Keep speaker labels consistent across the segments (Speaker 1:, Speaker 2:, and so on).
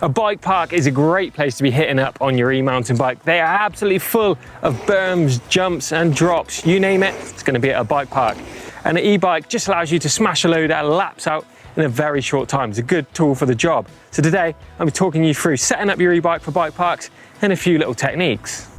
Speaker 1: A bike park is a great place to be hitting up on your e-mountain bike. They are absolutely full of berms, jumps and drops. You name it, it's going to be at a bike park. And an e-bike just allows you to smash a load out of laps out in a very short time. It's a good tool for the job. So today, I'll be talking you through setting up your e-bike for bike parks and a few little techniques.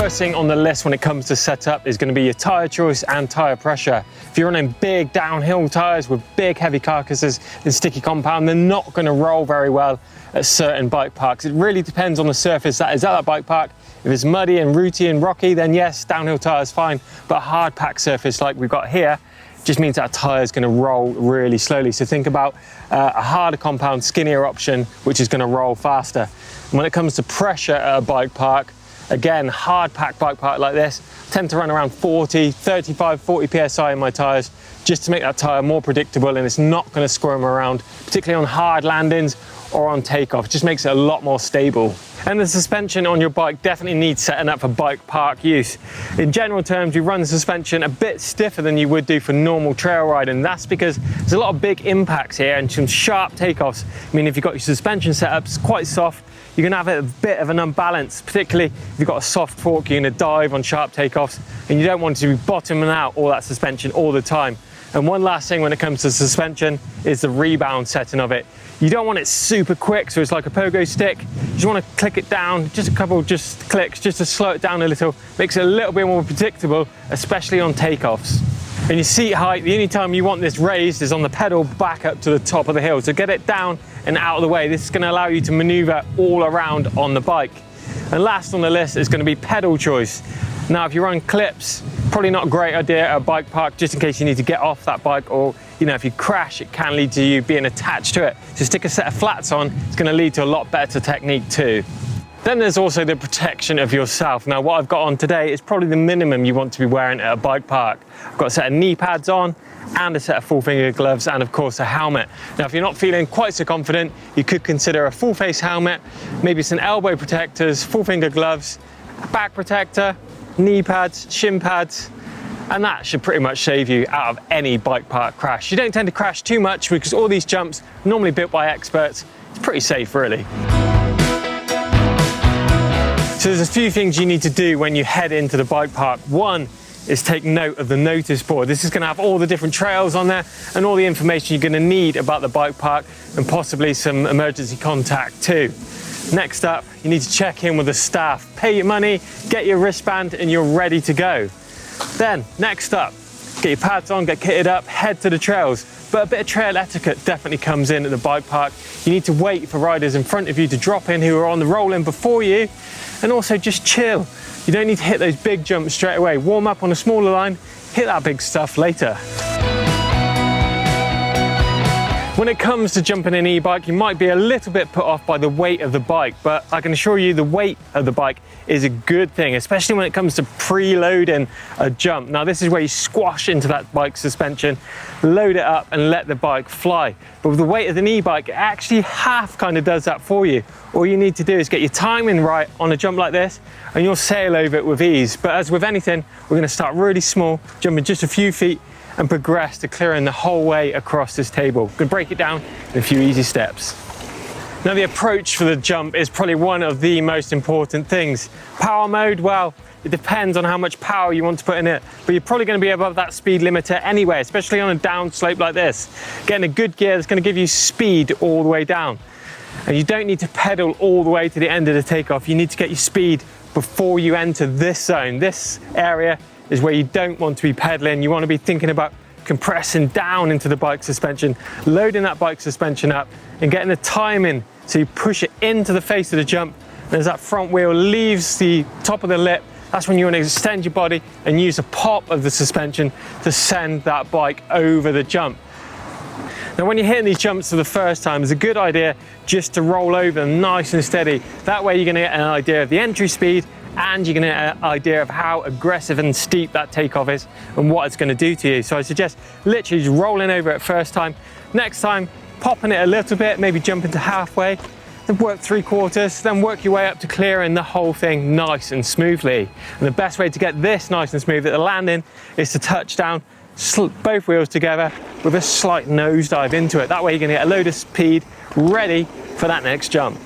Speaker 1: First thing on the list when it comes to setup is going to be your tyre choice and tyre pressure. If you're running big downhill tyres with big heavy carcasses and sticky compound, they're not going to roll very well at certain bike parks. It really depends on the surface that is at that bike park. If it's muddy and rooty and rocky, then yes, downhill tyre is fine, but a hard pack surface like we've got here just means that tyre is going to roll really slowly. So think about a harder compound, skinnier option, which is going to roll faster. And when it comes to pressure at a bike park, again, hard pack bike park like this, tend to run around 35, 40 PSI in my tyres, just to make that tyre more predictable and it's not going to squirm around, particularly on hard landings or on takeoff. It just makes it a lot more stable. And the suspension on your bike definitely needs setting up for bike park use. In general terms, you run the suspension a bit stiffer than you would do for normal trail riding. And that's because there's a lot of big impacts here and some sharp takeoffs. I mean, if you've got your suspension set up quite soft, you're going to have a bit of an unbalance, particularly if you've got a soft fork, you're going to dive on sharp takeoffs and you don't want to be bottoming out all that suspension all the time. And one last thing when it comes to suspension is the rebound setting of it. You don't want it super quick, so it's like a pogo stick. You just want to click it down, just a couple clicks, just to slow it down a little. Makes it a little bit more predictable, especially on takeoffs. And your seat height, the only time you want this raised is on the pedal back up to the top of the hill. So get it down and out of the way. This is going to allow you to maneuver all around on the bike. And last on the list is going to be pedal choice. Now, if you run clips, probably not a great idea at a bike park, just in case you need to get off that bike, or if you crash, it can lead to you being attached to it. So stick a set of flats on, it's going to lead to a lot better technique too. Then there's also the protection of yourself. Now, what I've got on today is probably the minimum you want to be wearing at a bike park. I've got a set of knee pads on and a set of full finger gloves and of course a helmet. Now, if you're not feeling quite so confident, you could consider a full face helmet, maybe some elbow protectors, full finger gloves, back protector, knee pads, shin pads, and that should pretty much save you out of any bike park crash. You don't tend to crash too much because all these jumps are normally built by experts. It's pretty safe, really. So there's a few things you need to do when you head into the bike park. One is take note of the notice board. This is going to have all the different trails on there and all the information you're going to need about the bike park and possibly some emergency contact too. Next up, you need to check in with the staff. Pay your money, get your wristband, and you're ready to go. Then, next up, get your pads on, get kitted up, head to the trails. But a bit of trail etiquette definitely comes in at the bike park. You need to wait for riders in front of you to drop in who are on the roll-in before you, and also just chill. You don't need to hit those big jumps straight away. Warm up on a smaller line, hit that big stuff later. When it comes to jumping an e-bike, you might be a little bit put off by the weight of the bike, but I can assure you the weight of the bike is a good thing, especially when it comes to preloading a jump. Now, this is where you squash into that bike suspension, load it up and let the bike fly. But with the weight of an e-bike, it actually half kind of does that for you. All you need to do is get your timing right on a jump like this and you'll sail over it with ease. But as with anything, we're going to start really small, jumping just a few feet, and progress to clearing the whole way across this table. We're going to break it down in a few easy steps. Now, the approach for the jump is probably one of the most important things. Power mode, well, it depends on how much power you want to put in it, but you're probably going to be above that speed limiter anyway, especially on a down slope like this. Getting a good gear that's going to give you speed all the way down. And you don't need to pedal all the way to the end of the takeoff. You need to get your speed before you enter this zone. This area is where you don't want to be pedaling. You want to be thinking about compressing down into the bike suspension, loading that bike suspension up and getting the timing so you push it into the face of the jump. And as that front wheel leaves the top of the lip, that's when you want to extend your body and use the pop of the suspension to send that bike over the jump. Now, when you're hitting these jumps for the first time, it's a good idea just to roll over them nice and steady. That way you're going to get an idea of the entry speed and you're going to get an idea of how aggressive and steep that takeoff is and what it's going to do to you. So I suggest literally just rolling over it first time. Next time, popping it a little bit, maybe jumping to halfway, then work 3/4, then work your way up to clearing the whole thing nice and smoothly. And the best way to get this nice and smooth at the landing is to touch down both wheels together with a slight nosedive into it. That way you're gonna get a load of speed ready for that next jump.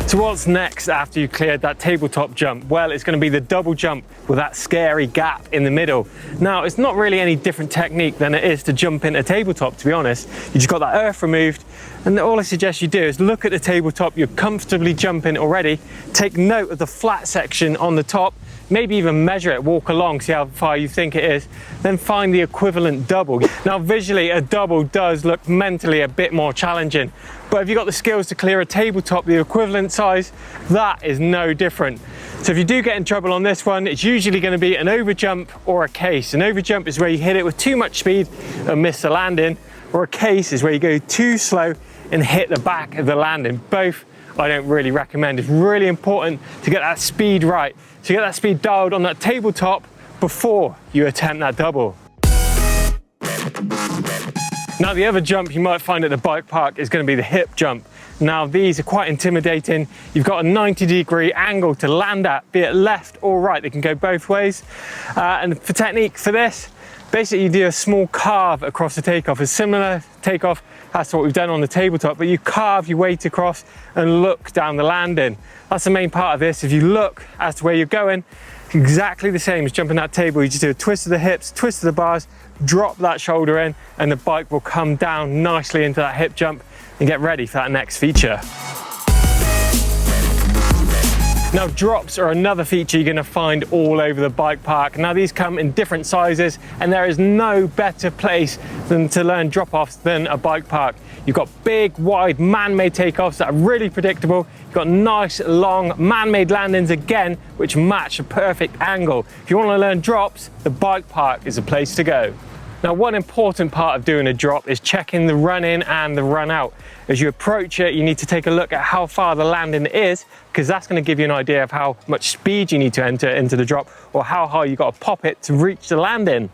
Speaker 1: So what's next after you cleared that tabletop jump? Well, it's going to be the double jump with that scary gap in the middle. Now, it's not really any different technique than it is to jump in a tabletop, to be honest. You just got that earth removed, and all I suggest you do is look at the tabletop you're comfortably jumping already, take note of the flat section on the top, maybe even measure it, walk along, see how far you think it is, then find the equivalent double. Now, visually, a double does look mentally a bit more challenging, but if you've got the skills to clear a tabletop the equivalent size, that is no different. So if you do get in trouble on this one, it's usually going to be an overjump or a case. An overjump is where you hit it with too much speed and miss the landing, or a case is where you go too slow and hit the back of the landing. Both I don't really recommend. It's really important to get that speed right. So you get that speed dialed on that tabletop before you attempt that double. Now, the other jump you might find at the bike park is going to be the hip jump. Now, these are quite intimidating. You've got a 90-degree angle to land at, be it left or right. They can go both ways. And for technique for this, basically you do a small carve across the takeoff. A similar takeoff as to what we've done on the tabletop, but you carve your weight across and look down the landing. That's the main part of this. If you look as to where you're going, exactly the same as jumping that table. You just do a twist of the hips, twist of the bars, drop that shoulder in, and the bike will come down nicely into that hip jump and get ready for that next feature. Now, drops are another feature you're going to find all over the bike park. Now, these come in different sizes, and there is no better place than to learn drop-offs than a bike park. You've got big, wide, man-made takeoffs that are really predictable. You've got nice, long, man-made landings again, which match a perfect angle. If you want to learn drops, the bike park is the place to go. Now, one important part of doing a drop is checking the run in and the run out. As you approach it, you need to take a look at how far the landing is, because that's going to give you an idea of how much speed you need to enter into the drop, or how high you got to pop it to reach the landing.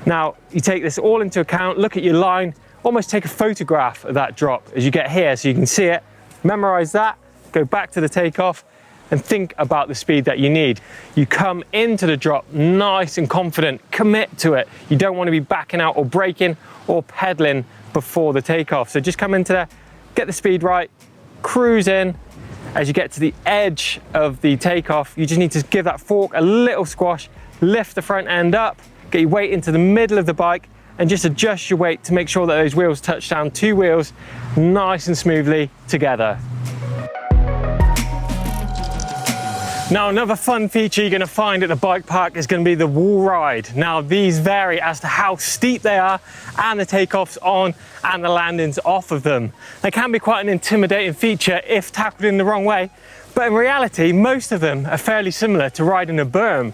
Speaker 1: Now, you take this all into account, look at your line, almost take a photograph of that drop as you get here so you can see it, memorize that, go back to the takeoff, and think about the speed that you need. You come into the drop nice and confident, commit to it. You don't want to be backing out or braking or pedaling before the takeoff. So just come into there, get the speed right, cruise in. As you get to the edge of the takeoff, you just need to give that fork a little squash, lift the front end up, get your weight into the middle of the bike, and just adjust your weight to make sure that those wheels touch down two wheels nice and smoothly together. Now, another fun feature you're going to find at the bike park is going to be the Wallride. Now, these vary as to how steep they are and the takeoffs on and the landings off of them. They can be quite an intimidating feature if tackled in the wrong way, but in reality, most of them are fairly similar to riding a berm.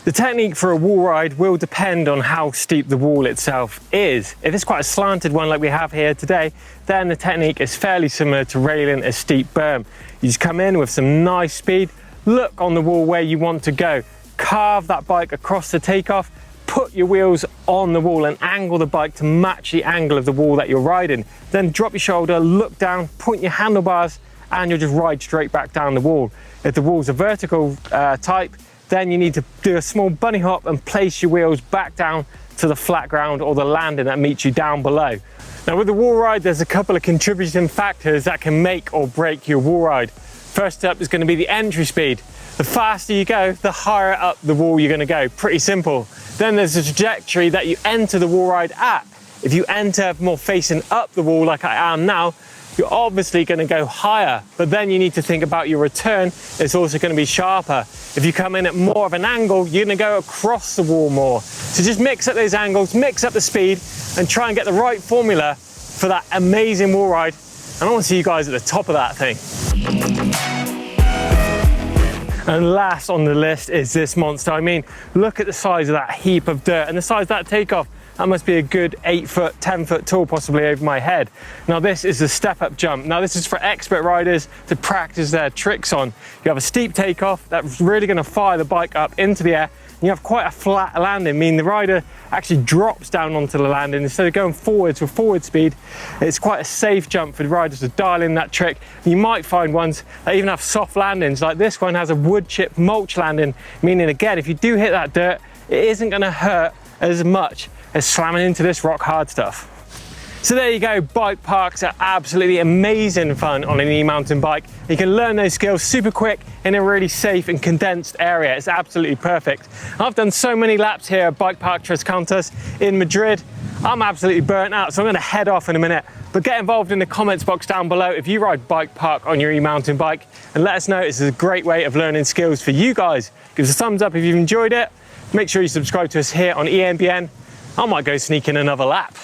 Speaker 1: The technique for a wall ride will depend on how steep the wall itself is. If it's quite a slanted one like we have here today, then the technique is fairly similar to railing a steep berm. You just come in with some nice speed, look on the wall where you want to go, carve that bike across the takeoff, put your wheels on the wall and angle the bike to match the angle of the wall that you're riding. Then drop your shoulder, look down, point your handlebars, and you'll just ride straight back down the wall. If the wall's a vertical type, then you need to do a small bunny hop and place your wheels back down to the flat ground or the landing that meets you down below. Now, with the wall ride, there's a couple of contributing factors that can make or break your wall ride. First up is going to be the entry speed. The faster you go, the higher up the wall you're going to go. Pretty simple. Then there's the trajectory that you enter the wall ride at. If you enter more facing up the wall like I am now, you're obviously going to go higher, but then you need to think about your return. It's also going to be sharper. If you come in at more of an angle, you're going to go across the wall more. So just mix up those angles, mix up the speed, and try and get the right formula for that amazing wall ride. And I want to see you guys at the top of that thing. And last on the list is this monster. I mean, look at the size of that heap of dirt and the size of that takeoff. that must be a good 8 foot, 10 foot tall, possibly over my head. Now this is the step up jump. Now this is for expert riders to practice their tricks on. You have a steep takeoff that's really going to fire the bike up into the air. You have quite a flat landing, meaning the rider actually drops down onto the landing instead of going forwards with forward speed. It's quite a safe jump for the riders to dial in that trick. You might find ones that even have soft landings, like this one has a wood chip mulch landing, meaning again, if you do hit that dirt, it isn't going to hurt as much as slamming into this rock hard stuff. So there you go, bike parks are absolutely amazing fun on an e-mountain bike. You can learn those skills super quick in a really safe and condensed area. It's absolutely perfect. I've done so many laps here at Bike Park Tres Cantos in Madrid. I'm absolutely burnt out, so I'm gonna head off in a minute. But get involved in the comments box down below if you ride bike park on your e-mountain bike, and let us know. This is a great way of learning skills for you guys. Give us a thumbs up if you've enjoyed it. Make sure you subscribe to us here on eMBN. I might go sneak in another lap.